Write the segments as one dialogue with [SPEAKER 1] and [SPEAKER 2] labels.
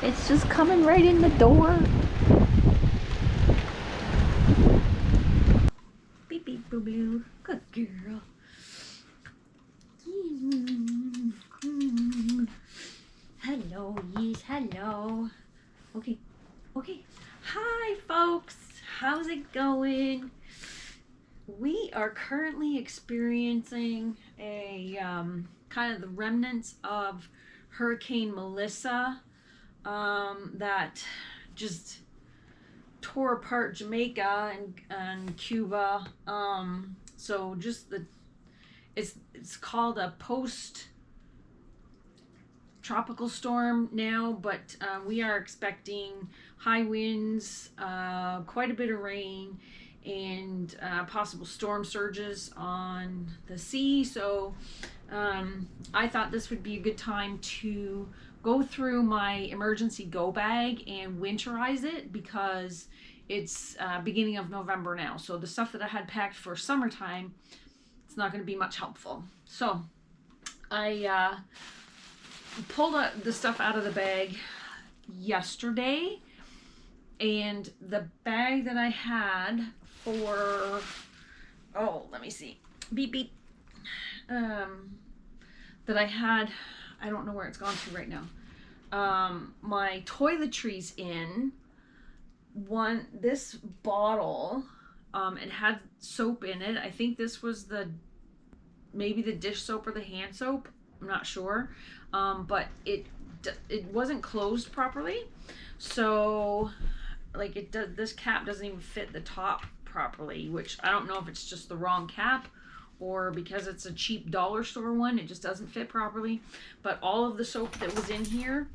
[SPEAKER 1] It's just coming right in the door. Beep beep boo boo. Good girl. Hello, yes, hello. Okay, okay. Hi, folks. How's it going? We are currently experiencing a kind of the remnants of Hurricane Melissa that just tore apart Jamaica and Cuba. So just it's called a post tropical storm now, but we are expecting high winds, quite a bit of rain, and possible storm surges on the sea. So I thought this would be a good time to go through my emergency go bag and winterize it, because it's beginning of November now. So the stuff that I had packed for summertime, it's not going to be much helpful. So I pulled the stuff out of the bag yesterday, and the bag that I had for, oh, let me see, beep beep, that I had, I don't know where it's gone to right now, my toiletries in this bottle. It had soap in it. I think this was maybe the dish soap or the hand soap, I'm not sure, but it wasn't closed properly, so like this cap doesn't even fit the top properly, which I don't know if it's just the wrong cap or because it's a cheap dollar store one, it just doesn't fit properly. But all of the soap that was in here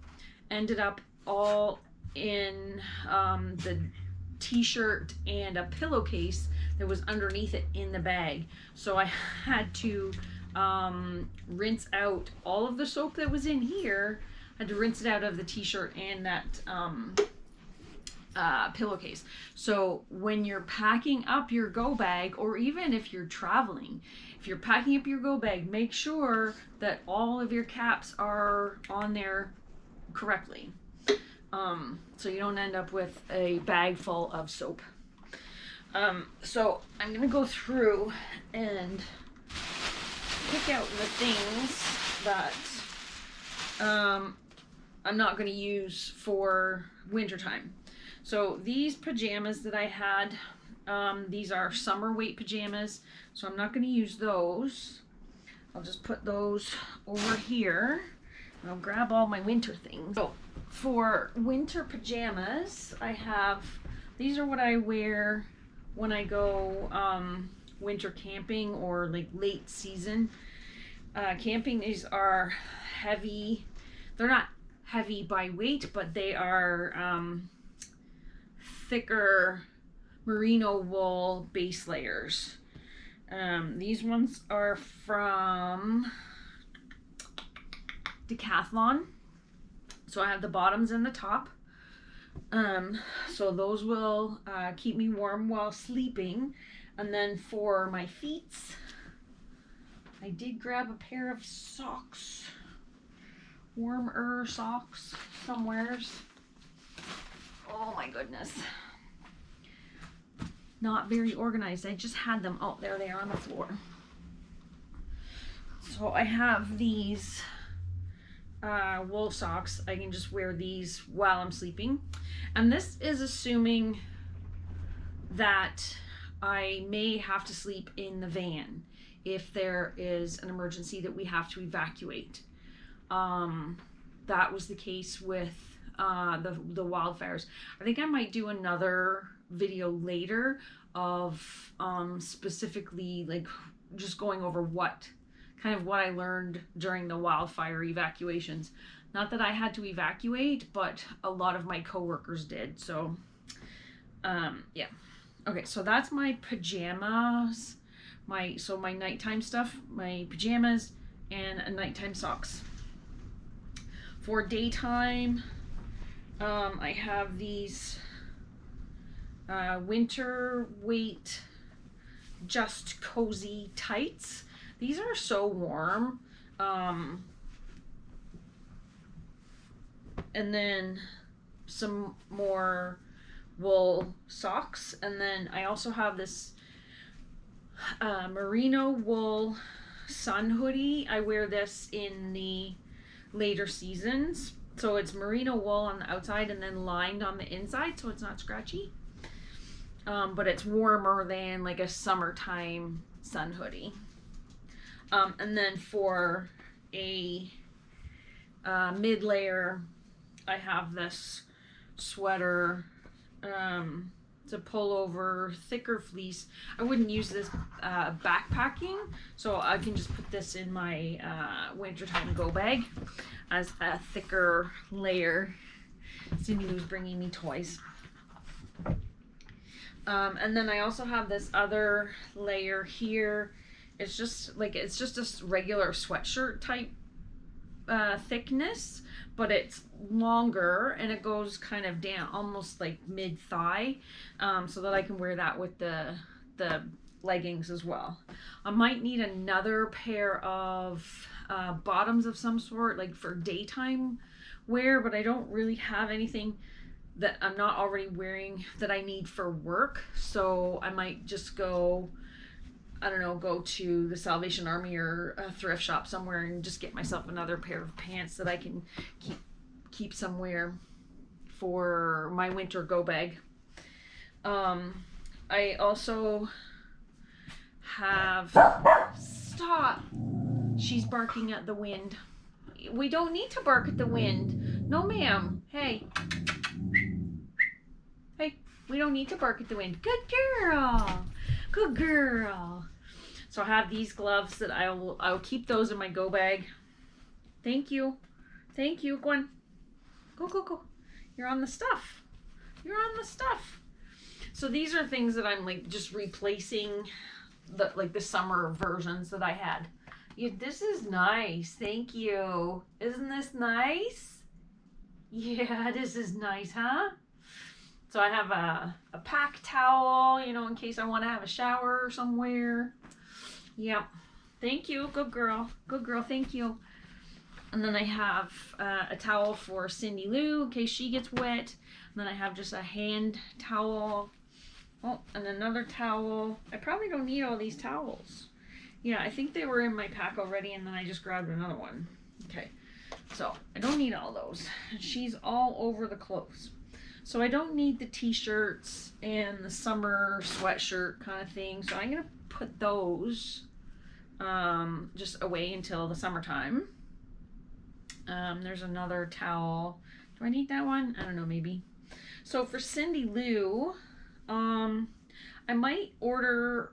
[SPEAKER 1] ended up all in the t-shirt and a pillowcase that was underneath it in the bag. So I had to rinse out all of the soap that was in here. I had to rinse it out of the t-shirt and that pillowcase. So when you're packing up your go bag, or even if you're traveling, if you're packing up your go bag, make sure that all of your caps are on there correctly, so you don't end up with a bag full of soap. So I'm gonna go through and pick out the things that I'm not going to use for wintertime. So these pajamas that I had, these are summer weight pajamas, so I'm not going to use those. I'll just put those over here, and I'll grab all my winter things. So for winter pajamas, I have, these are what I wear when I go winter camping or like late season camping. These are heavy. They're not heavy by weight, but they are thicker merino wool base layers. These ones are from Decathlon. So I have the bottoms and the top. So those will keep me warm while sleeping. And then for my feet, I did grab a pair of socks, warmer socks somewheres. Oh my goodness. Not very organized. I just had them. Oh, there they are on the floor. So I have these wool socks. I can just wear these while I'm sleeping. And this is assuming that I may have to sleep in the van if there is an emergency that we have to evacuate. That was the case with the wildfires. I think I might do another video later of specifically like just going over what I learned during the wildfire evacuations. Not that I had to evacuate, but a lot of my coworkers did. So yeah. Okay, so that's my pajamas, my nighttime stuff, my pajamas, and a nighttime socks. For daytime, I have these winter weight just cozy tights. These are so warm. And then some more wool socks, and then I also have this merino wool sun hoodie. I wear this in the later seasons. So it's merino wool on the outside and then lined on the inside so it's not scratchy. But it's warmer than like a summertime sun hoodie. And then for a mid layer, I have this sweater. It's a pullover, thicker fleece. I wouldn't use this backpacking, so I can just put this in my wintertime go bag as a thicker layer. Cindy Lou's bringing me toys. And then I also have this other layer here. It's just a regular sweatshirt type thickness, but it's longer and it goes kind of down almost like mid thigh, so that I can wear that with the leggings as well. I might need another pair of bottoms of some sort, like for daytime wear, but I don't really have anything that I'm not already wearing that I need for work, so I might just go, I don't know, go to the Salvation Army or a thrift shop somewhere and just get myself another pair of pants that I can keep somewhere for my winter go bag. I also have, stop, she's barking at the wind. We don't need to bark at the wind. No ma'am. Hey, we don't need to bark at the wind. Good girl. Good girl. So I have these gloves that I'll keep those in my go bag. Thank you. Thank you. Go on. Go. You're on the stuff. You're on the stuff. So these are things that I'm like just replacing the summer versions that I had. This is nice. Thank you. Isn't this nice? Yeah, this is nice, huh? So I have a pack towel, in case I want to have a shower somewhere. Yep. Thank you. Good girl. Good girl. Thank you. And then I have a towel for Cindy Lou in case she gets wet. And then I have just a hand towel. Oh, and another towel. I probably don't need all these towels. Yeah, I think they were in my pack already, and then I just grabbed another one. Okay. So I don't need all those. She's all over the clothes. So I don't need the t-shirts and the summer sweatshirt kind of thing. So I'm going to put those just away until the summertime. There's another towel. Do I need that one? I don't know, maybe. So for Cindy Lou, I might order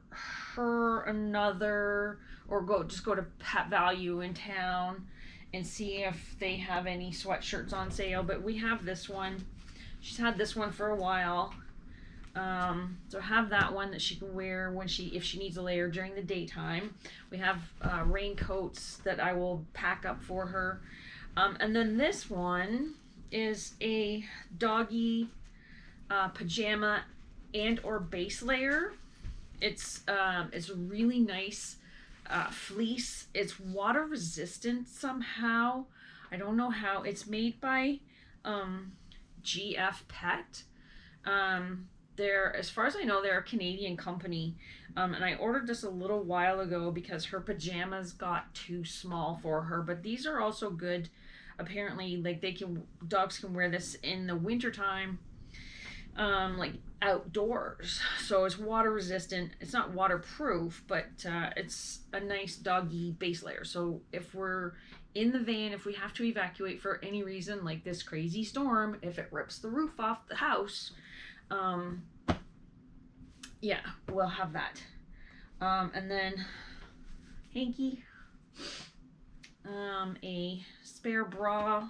[SPEAKER 1] her another, or go to Pet Value in town and see if they have any sweatshirts on sale. But we have this one. She's had this one for a while. So have that one that she can wear if she needs a layer during the daytime. We have raincoats that I will pack up for her. And then this one is a doggy pajama and or base layer. It's really nice fleece. It's water resistant somehow. I don't know how. It's made by GF Pet. As far as I know, they're a Canadian company. And I ordered this a little while ago because her pajamas got too small for her. But these are also good. Apparently, like dogs can wear this in the wintertime, like outdoors. So it's water resistant. It's not waterproof, but it's a nice doggy base layer. So if we're in the van, if we have to evacuate for any reason, like this crazy storm, if it rips the roof off the house, yeah, we'll have that. And then hanky, a spare bra,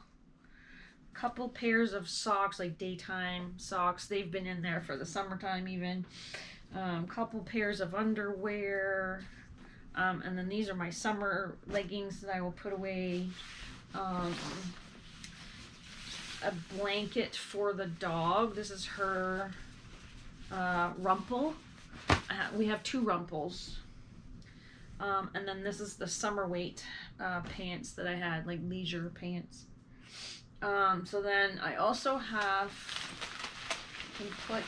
[SPEAKER 1] couple pairs of socks, like daytime socks. They've been in there for the summertime even. Couple pairs of underwear. And then these are my summer leggings that I will put away. A blanket for the dog. This is her Rumple. We have two Rumples. And then this is the summer weight pants that I had, like leisure pants. So then I also have, can put,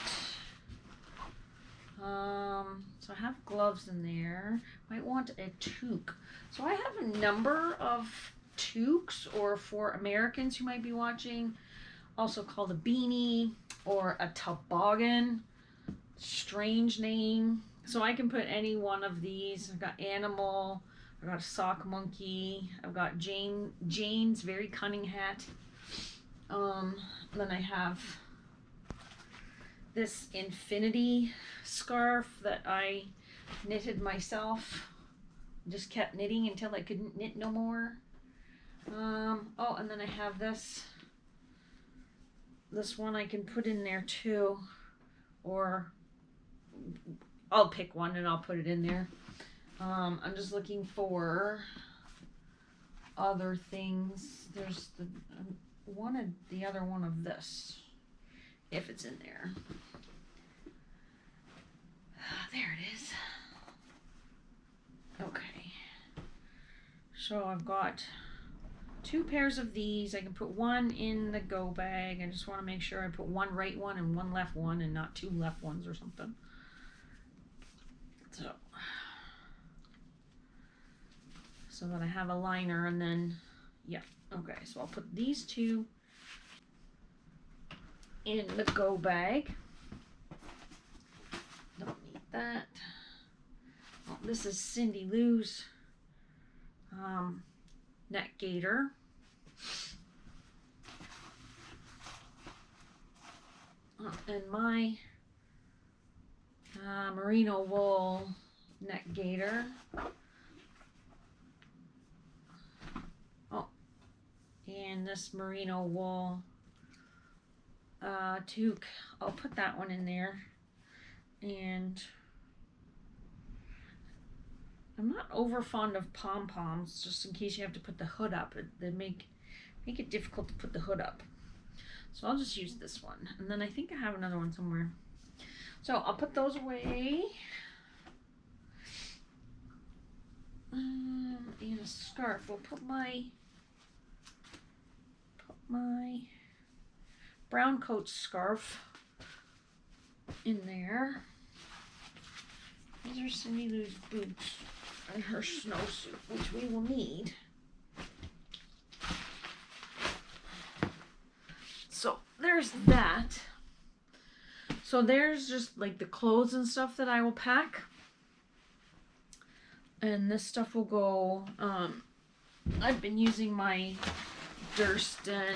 [SPEAKER 1] so I have gloves in there. Might want a toque. So I have a number of toques, or for Americans who might be watching, also called a beanie or a toboggan. Strange name. So I can put any one of these. I've got animal, I've got a sock monkey, I've got Jane's very cunning hat. Then I have this infinity scarf that I knitted myself. Just kept knitting until I couldn't knit no more. Oh, and then I have this one I can put in there too, or I'll pick one and I'll put it in there. I'm just looking for other things. There's the the other one of this, if it's in there. There it is. Okay. So I've got 2 pairs of these. I can put one in the go bag. I just want to make sure I put one right one and one left one, and not 2 left ones or something. So that I have a liner, and then, yeah, okay, so I'll put these 2 in the go bag. Don't need that. Oh, this is Cindy Lou's neck gaiter. And my merino wool neck gaiter. Oh, and this merino wool toque. I'll put that one in there. And I'm not over fond of pom-poms, just in case you have to put the hood up. They make it difficult to put the hood up. So I'll just use this one. And then I think I have another one somewhere. So I'll put those away. And a scarf. We'll put my brown coat scarf in there. These are Cindy Lou's boots and her snowsuit, which we will need. So there's that. So there's just like the clothes and stuff that I will pack. And this stuff will go, I've been using my Durston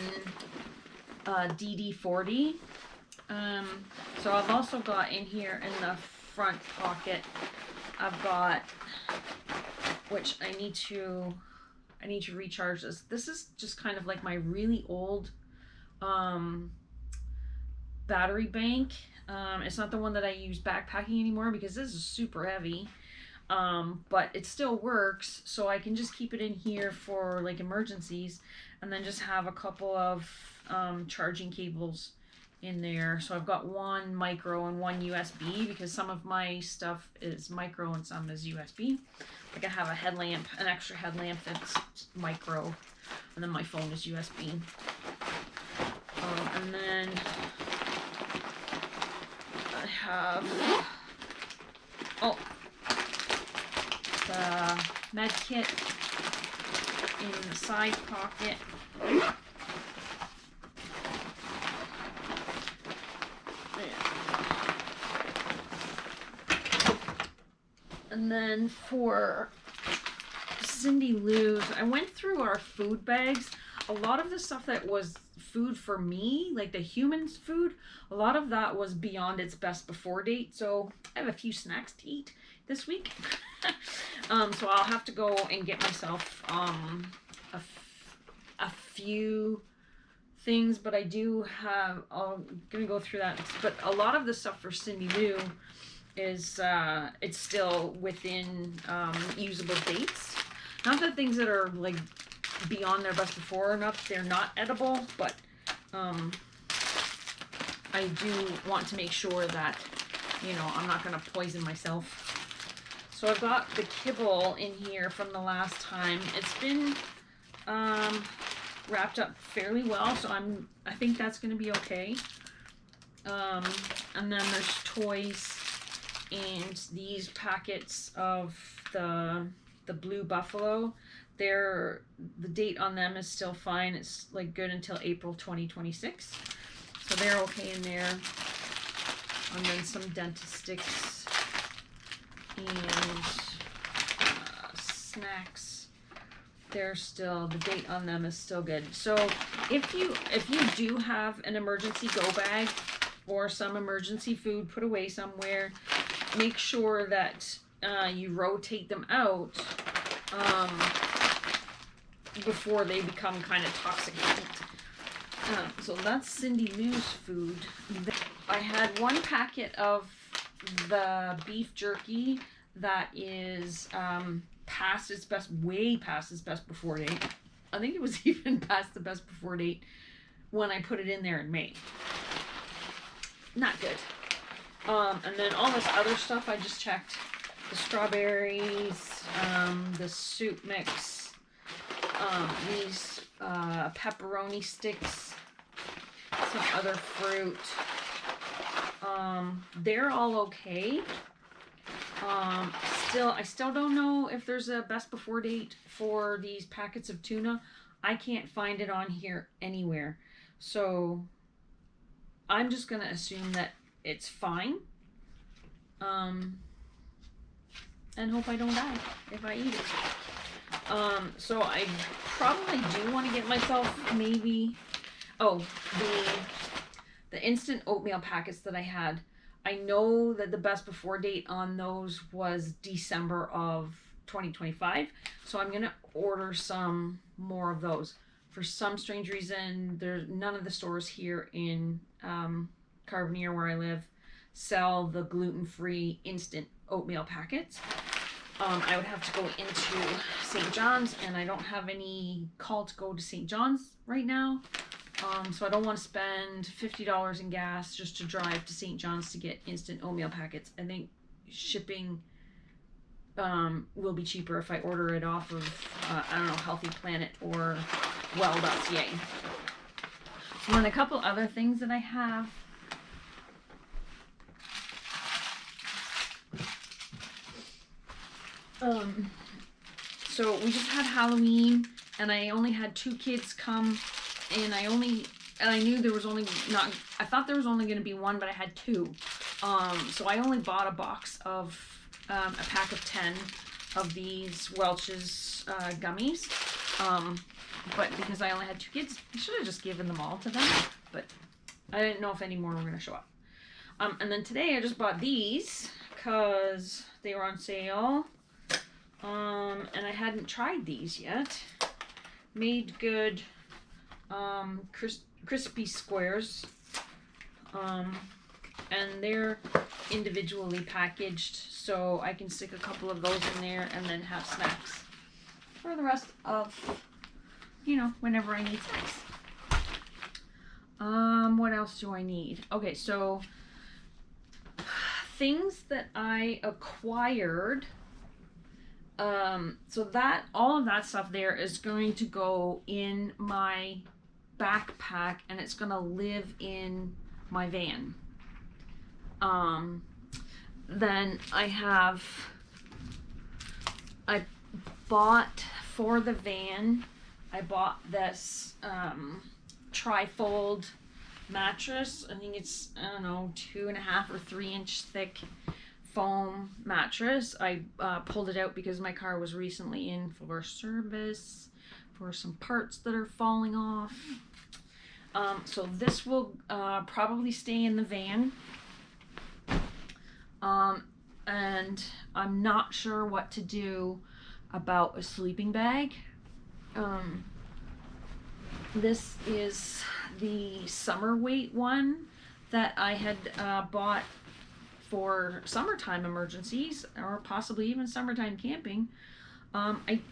[SPEAKER 1] DD40. So I've also got in here in the front pocket, I've got, which I need to recharge this. This is just kind of like my really old battery bank. It's not the one that I use backpacking anymore because this is super heavy. But it still works, so I can just keep it in here for like emergencies, and then just have a couple of charging cables in there. So I've got one micro and one USB, because some of my stuff is micro and some is USB. Like I have a headlamp, an extra headlamp that's micro, and then my phone is USB. And then I have the med kit in the side pocket. And then for Cindy Lou's, I went through our food bags. A lot of the stuff that was food for me, like the human's food, a lot of that was beyond its best before date. So I have a few snacks to eat this week. So I'll have to go and get myself a few things, but I do have, I'm gonna go through that. But a lot of the stuff for Cindy Lou is it's still within usable dates. Not that things that are like beyond their best before or not, they're not edible, but I do want to make sure that, you know, I'm not gonna poison myself. So I've got the kibble in here from the last time. It's been wrapped up fairly well, so I think that's going to be okay. And then there's toys and these packets of the Blue Buffalo. The date on them is still fine. It's like good until April 2026. So they're okay in there. And then some dentist sticks and snacks. They're still, the date on them is still good. So if you do have an emergency go bag or some emergency food put away somewhere, make sure that you rotate them out before they become kind of toxic. So that's Cindy Lou's food. I had one packet of the beef jerky that is past its best, way past its best before date. I think it was even past the best before date when I put it in there in May. Not good. And then all this other stuff I just checked. The strawberries, the soup mix, these pepperoni sticks, some other fruit. They're all okay. I still don't know if there's a best before date for these packets of tuna. I can't find it on here anywhere. So I'm just going to assume that it's fine. And hope I don't die if I eat it. So I probably do want to get myself maybe, the instant oatmeal packets that I had. I know that the best before date on those was December of 2025. So I'm going to order some more of those. For some strange reason, there's none of the stores here in Carbonear where I live sell the gluten-free instant oatmeal packets. I would have to go into St. John's, and I don't have any call to go to St. John's right now. So I don't want to spend $50 in gas just to drive to St. John's to get instant oatmeal packets. I think shipping will be cheaper if I order it off of, Healthy Planet or well.ca. So then a couple other things that I have. So we just had Halloween, and I only had 2 kids come, and I knew there was I thought there was only going to be 1, but I had 2. So I only bought a box of, a pack of 10 of these Welch's gummies. But because I only had 2 kids, I should have just given them all to them, but I didn't know if any more were going to show up. And then today I just bought these because they were on sale. And I hadn't tried these yet. Made Good crispy squares. And they're individually packaged, so I can stick a couple of those in there and then have snacks for the rest of, whenever I need snacks. What else do I need? Okay, so things that I acquired. So that all of that stuff there is going to go in my backpack, and it's going to live in my van. Then I bought for the van, I bought this trifold mattress. I think it's, 2.5 or 3 inch thick foam mattress. I pulled it out because my car was recently in for service for some parts that are falling off. So this will probably stay in the van. And I'm not sure what to do about a sleeping bag. This is the summer weight one that I had bought for summertime emergencies, or possibly even summertime camping.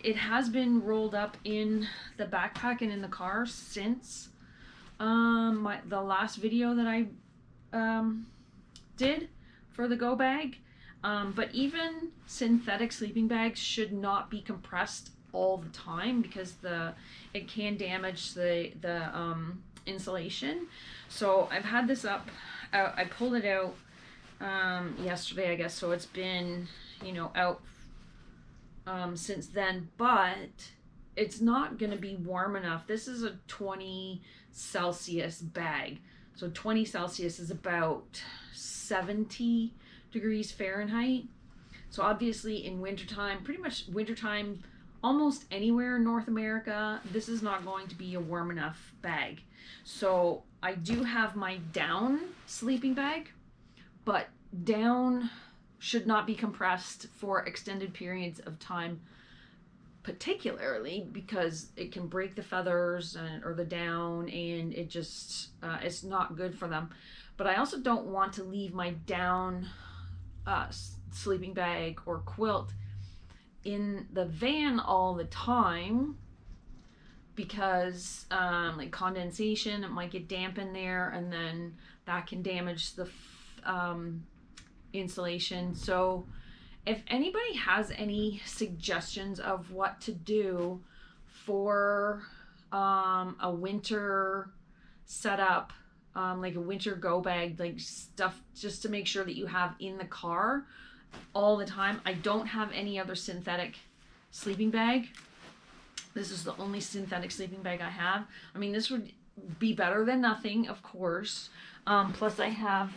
[SPEAKER 1] It has been rolled up in the backpack and in the car since the last video that I did for the Go Bag. But even synthetic sleeping bags should not be compressed all the time because it can damage the insulation. So I've had this up. I pulled it out yesterday, I guess. So it's been, out since then, but it's not going to be warm enough. This is a 20 Celsius bag. So 20 Celsius is about 70 degrees Fahrenheit. So obviously in wintertime, pretty much wintertime, almost anywhere in North America, this is not going to be a warm enough bag. So I do have my down sleeping bag, but down should not be compressed for extended periods of time, particularly because it can break the feathers or the down, and it just it's not good for them. But I also don't want to leave my down sleeping bag or quilt in the van all the time because like condensation, it might get damp in there, and then that can damage the insulation. So if anybody has any suggestions of what to do for a winter setup, like a winter go bag, like stuff just to make sure that you have in the car all the time. I don't have any other synthetic sleeping bag. This is the only synthetic sleeping bag I have. I mean, this would be better than nothing, of course. Plus I have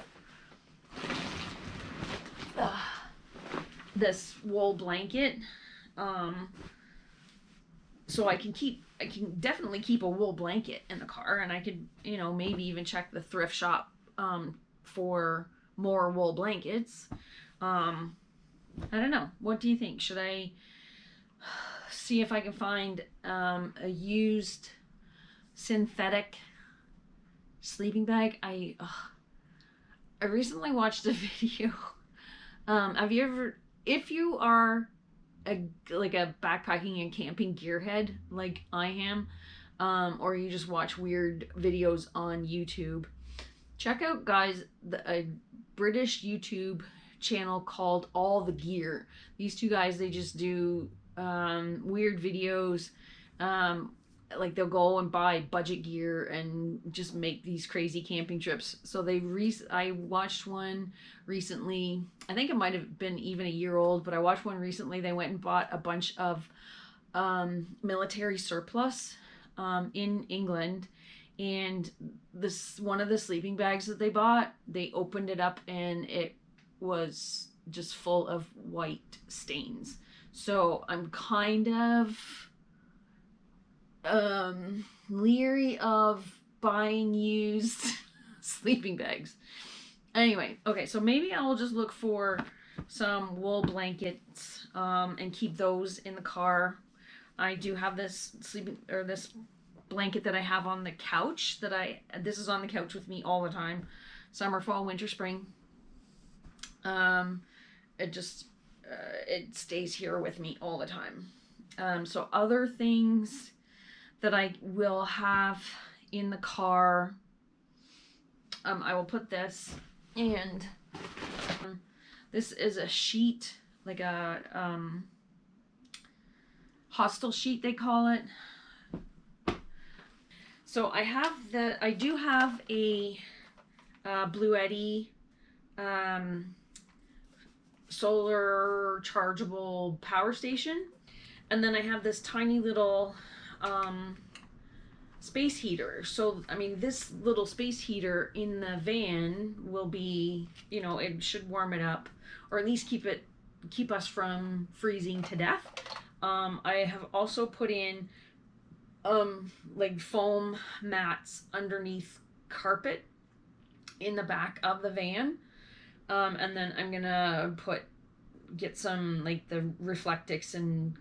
[SPEAKER 1] this wool blanket, so I can definitely keep a wool blanket in the car, and I could, maybe even check the thrift shop for more wool blankets. I don't know. What do you think? Should I see if I can find a used synthetic sleeping bag? I recently watched a video. If you are like a backpacking and camping gearhead like I am, or you just watch weird videos on YouTube, check out, guys, a British YouTube channel called All the Gear. These two guys, they just do weird videos. Like they'll go and buy budget gear and just make these crazy camping trips. So I watched one recently. I think it might have been even a year old, but I watched one recently. They went and bought a bunch of military surplus in England, and one of the sleeping bags that they bought, they opened it up and it was just full of white stains. So I'm kind of leery of buying used sleeping bags. Anyway, okay, so maybe I'll just look for some wool blankets and keep those in the car. I do have this this blanket that I have on the couch this is on the couch with me all the time. Summer, fall, winter, spring. It stays here with me all the time. So other things that I will have in the car, I will put this, and this is a sheet, like a hostel sheet they call it. So I do have a Blue Eddy solar chargeable power station, and then I have this tiny little space heater. So I mean, this little space heater in the van will be, it should warm it up, or at least keep us from freezing to death. I have also put in like foam mats underneath carpet in the back of the van, and then I'm gonna get some like the Reflectix and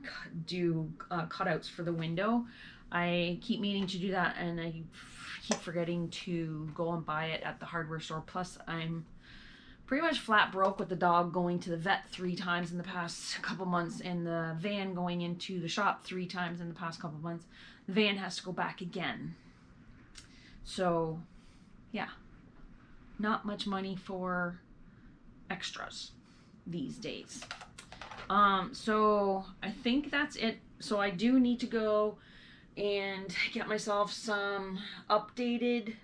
[SPEAKER 1] do cutouts for the window. I keep meaning to do that, and I keep forgetting to go and buy it at the hardware store. Plus, I'm pretty much flat broke with the dog going to the vet 3 times in the past couple months, and the van going into the shop 3 times in the past couple months. The van has to go back again. So, yeah, not much money for extras these days. So I think that's it. So I do need to go and get myself some updated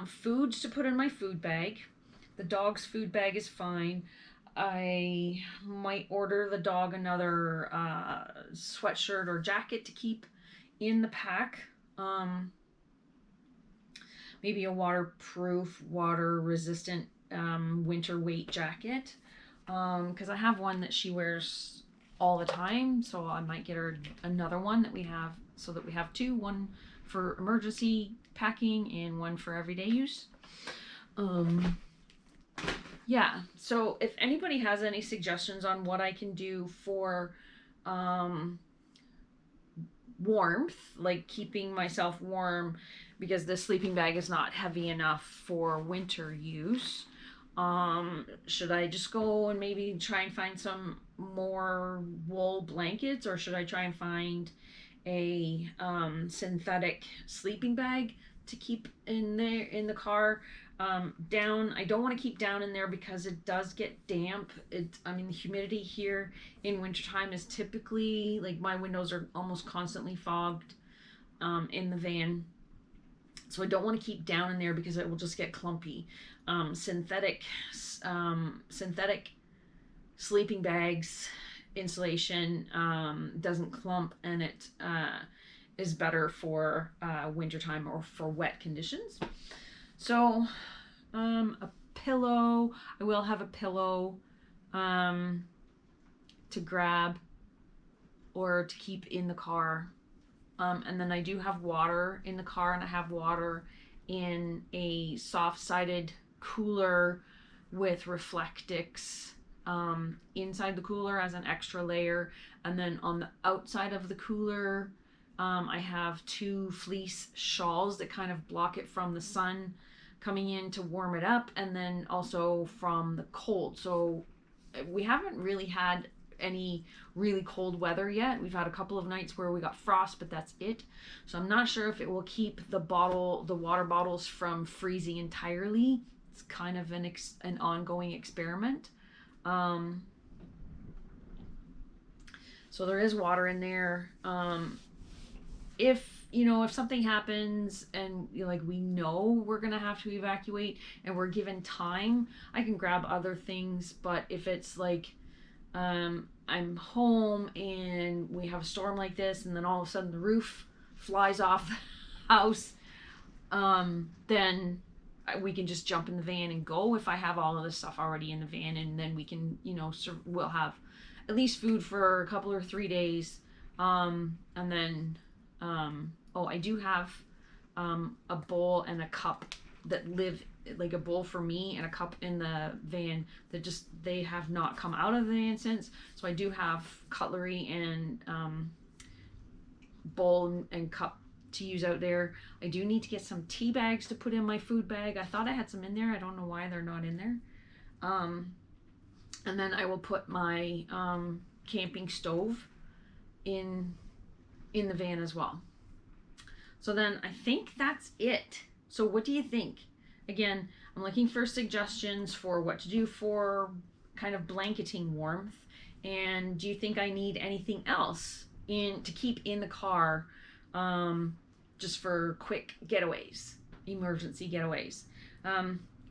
[SPEAKER 1] foods to put in my food bag. The dog's food bag is fine. I might order the dog another sweatshirt or jacket to keep in the pack. Maybe a waterproof, water resistant winter weight jacket. Because I have one that she wears all the time, so I might get her another one that we have, so that we have two, one for emergency packing and one for everyday use. Yeah, so if anybody has any suggestions on what I can do for warmth, like keeping myself warm, because this sleeping bag is not heavy enough for winter use, should I just go and maybe try and find some more wool blankets, or should I try and find a synthetic sleeping bag to keep in there in the car? Down, I don't want to keep down in there because it does get damp. I mean, the humidity here in wintertime is typically, like, my windows are almost constantly fogged in the van. So I don't want to keep down in there because it will just get clumpy. Synthetic sleeping bags insulation doesn't clump, and it is better for wintertime or for wet conditions. So a pillow, I will have a pillow to grab or to keep in the car. And then I do have water in the car, and I have water in a soft-sided cooler with Reflectix inside the cooler as an extra layer. And then on the outside of the cooler, I have two fleece shawls that kind of block it from the sun coming in to warm it up, and then also from the cold. So we haven't really had any really cold weather yet. We've had a couple of nights where we got frost, but that's it. So I'm not sure if it will keep the water bottles from freezing entirely. It's kind of an ongoing experiment. So there is water in there. If something happens and we know we're gonna have to evacuate and we're given time, I can grab other things. But if it's like I'm home and we have a storm like this, and then all of a sudden the roof flies off the house, then we can just jump in the van and go if I have all of this stuff already in the van, and then we can, we'll have at least food for a couple or 3 days. And then I do have a bowl and a cup that live, like a bowl for me and a cup in the van that they have not come out of the van since. So I do have cutlery and bowl and cup to use out there. I do need to get some tea bags to put in my food bag. I thought I had some in there. I don't know why they're not in there. And then I will put my camping stove in the van as well. So then I think that's it. So what do you think? Again, I'm looking for suggestions for what to do for kind of blanketing warmth. And do you think I need anything else to keep in the car, just for quick getaways, emergency getaways?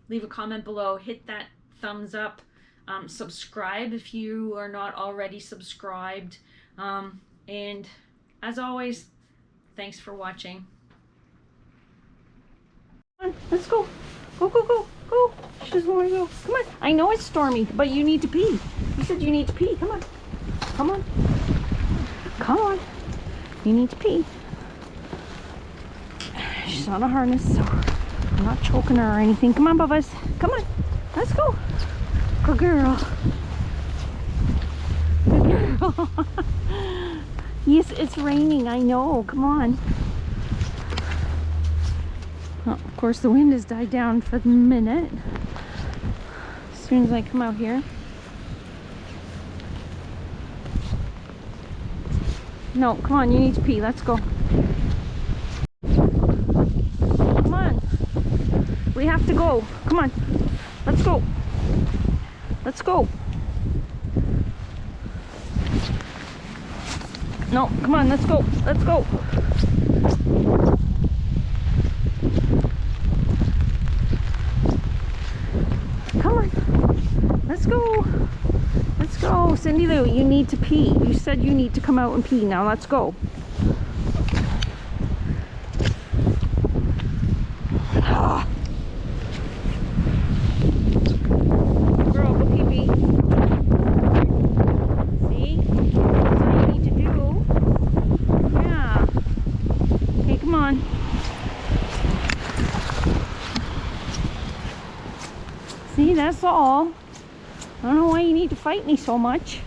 [SPEAKER 1] Leave a comment below, hit that thumbs up, subscribe if you are not already subscribed. And as always, thanks for watching. Come on, let's go. Go. She doesn't want to go. Come on. I know it's stormy, but you need to pee. You said you need to pee. Come on. You need to pee. She's on a harness, so I'm not choking her or anything. Come on, Bubba's. Come on. Let's go. Good girl. Yes, it's raining. I know. Come on. Well, of course, the wind has died down for the minute. As soon as I come out here. No, come on. You need to pee. Let's go. Come on. We have to go. Come on. Let's go. No, come on, let's go. Let's go. Come on. Let's go. Let's go. Cindy Lou, you need to pee. You said you need to come out and pee. Now let's go. Girl, go pee pee. See? That's what you need to do. Yeah. Okay, come on. See, that's all. I don't know why you need to fight me so much.